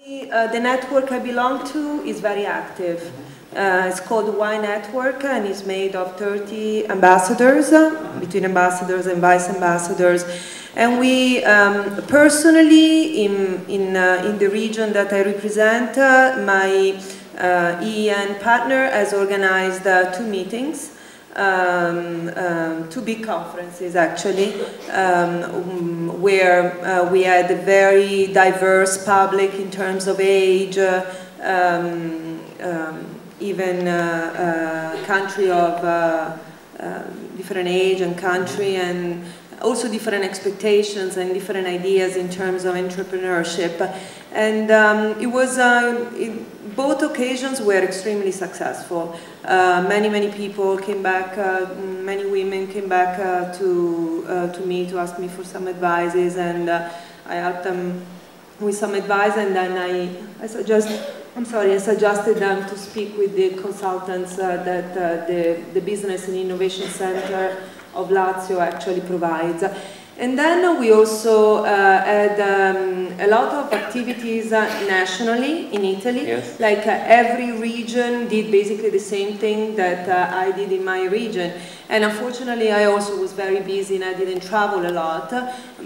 The network I belong to is very active. It's called Y Network, and it's made of 30 ambassadors, between ambassadors and vice ambassadors. And we, personally, in the region that I represent, my EEN partner has organized 2 meetings. 2 big conferences actually, where we had a very diverse public in terms of age, even country of different age and country, and also different expectations and different ideas in terms of entrepreneurship. And it was, both occasions were extremely successful. Many people came back, many women came back to me to ask me for some advices, and I helped them with some advice, and then I suggested them to speak with the consultants that the Business and Innovation Center of Lazio actually provides. And then we also had a lot of activities nationally in Italy. Yes. Like every region did basically the same thing that I did in my region. And unfortunately, I also was very busy and I didn't travel a lot.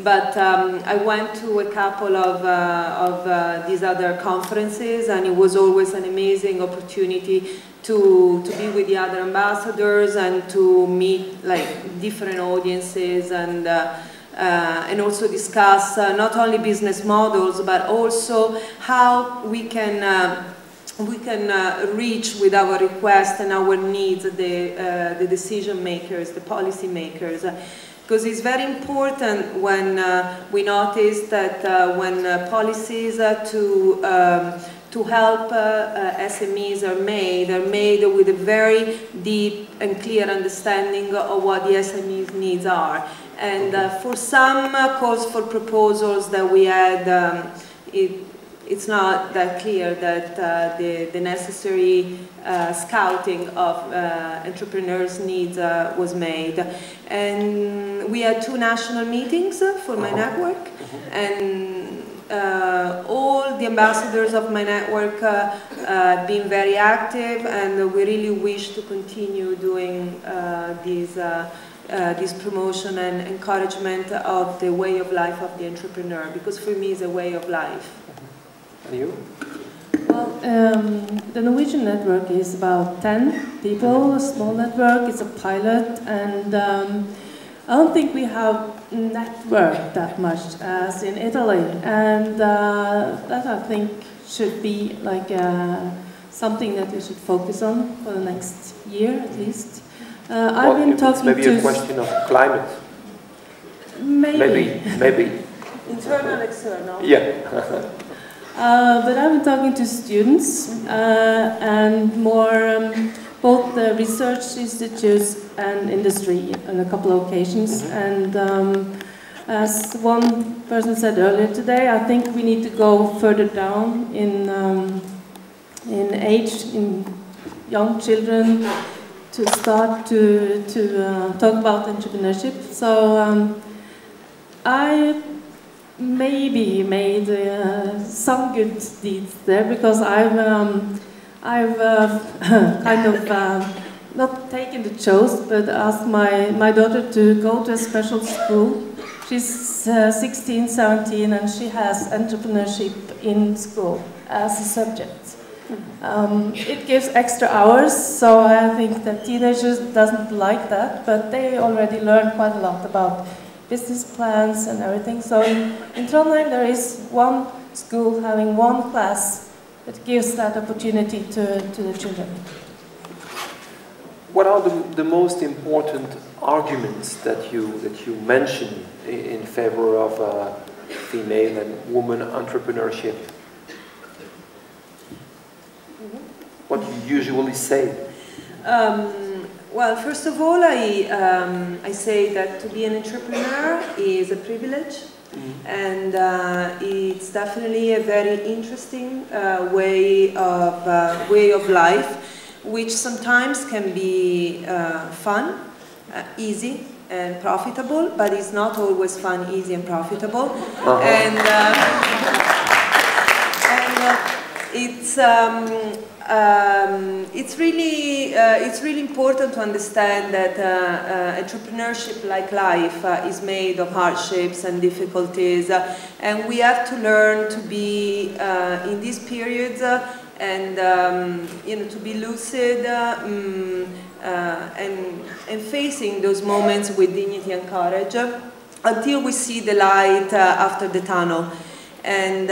But I went to a couple of these other conferences, and it was always an amazing opportunity to be with the other ambassadors and to meet like different audiences, and also discuss not only business models, but also how we can reach with our requests and our needs the decision makers, the policy makers. Because it's very important when we notice that when policies to help SMEs are made with a very deep and clear understanding of what the SMEs needs are. And for some calls for proposals that we had, it's not that clear that the necessary scouting of entrepreneurs' needs was made. And we had 2 national meetings for my network, and all the ambassadors of my network have been very active, and we really wish to continue doing this promotion and encouragement of the way of life of the entrepreneur, because for me it's a way of life. And you? Well, the Norwegian network is about 10 people, a small network, it's a pilot, and I don't think we have networked that much as in Italy, and that I think should be like something that we should focus on for the next year at least. I've been talking to... Maybe a question of climate. Maybe. Internal, external. Yeah. But I've been talking to students and more both the research institutes and industry on a couple of occasions. And as one person said earlier today, I think we need to go further down in age, in young children, to start to talk about entrepreneurship. So I maybe made some good deeds there, because I've kind of not taken the choice, but asked my daughter to go to a special school. She's 16, 17, and she has entrepreneurship in school as a subject. It gives extra hours, so I think that teenagers doesn't like that, but they already learn quite a lot about business plans and everything. So in Trondheim there is one school having one class that gives that opportunity to the children. What are the most important arguments that you mention in favor of female and woman entrepreneurship? What do you usually say? Well, first of all, I say that to be an entrepreneur is a privilege, and it's definitely a very interesting way of life, which sometimes can be fun, easy, and profitable, but it's not always fun, easy, and profitable. And it's really important to understand that entrepreneurship, like life, is made of hardships and difficulties, and we have to learn to be in these periods and to be lucid and facing those moments with dignity and courage until we see the light after the tunnel. And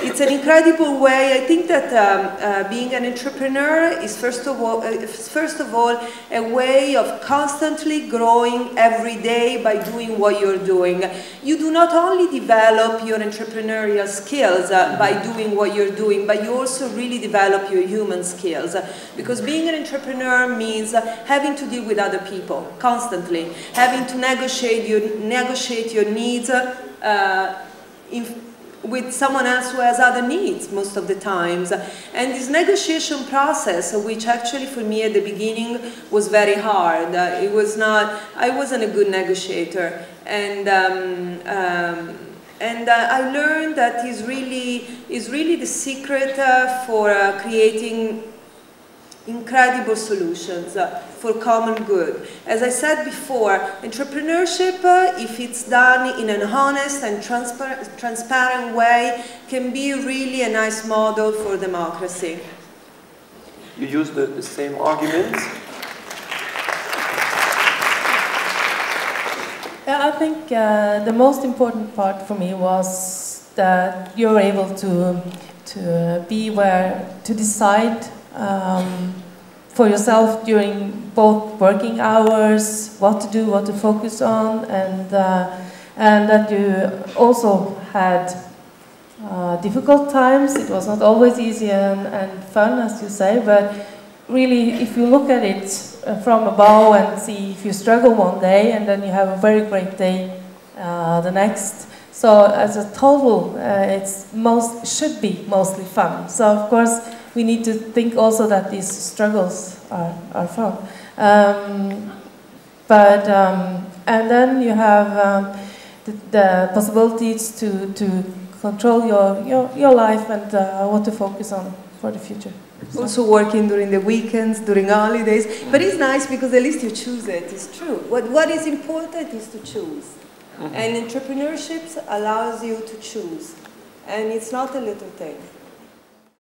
it's an incredible way. I think that being an entrepreneur is first of all a way of constantly growing every day by doing what you're doing. You do not only develop your entrepreneurial skills by doing what you're doing, but you also really develop your human skills. Because being an entrepreneur means having to deal with other people constantly, having to negotiate your needs with someone else who has other needs most of the times. And this negotiation process, which actually for me at the beginning was very hard. I wasn't a good negotiator. And I learned that is really the secret for creating incredible solutions for common good. As I said before, entrepreneurship, if it's done in an honest and transparent way, can be really a nice model for democracy. You use the same arguments? Yeah, I think the most important part for me was that you're able to decide for yourself during both working hours, what to do, what to focus on, and that you also had difficult times. It was not always easy and fun, as you say, but really, if you look at it from above and see if you struggle one day and then you have a very great day the next. So as a total, it should be mostly fun. So of course, we need to think also that these struggles are fun. And then you have the possibilities to control your life and what to focus on for the future. Also working during the weekends, during holidays. But it's nice because at least you choose it, it's true. What is important is to choose. And entrepreneurship allows you to choose. And it's not a little thing.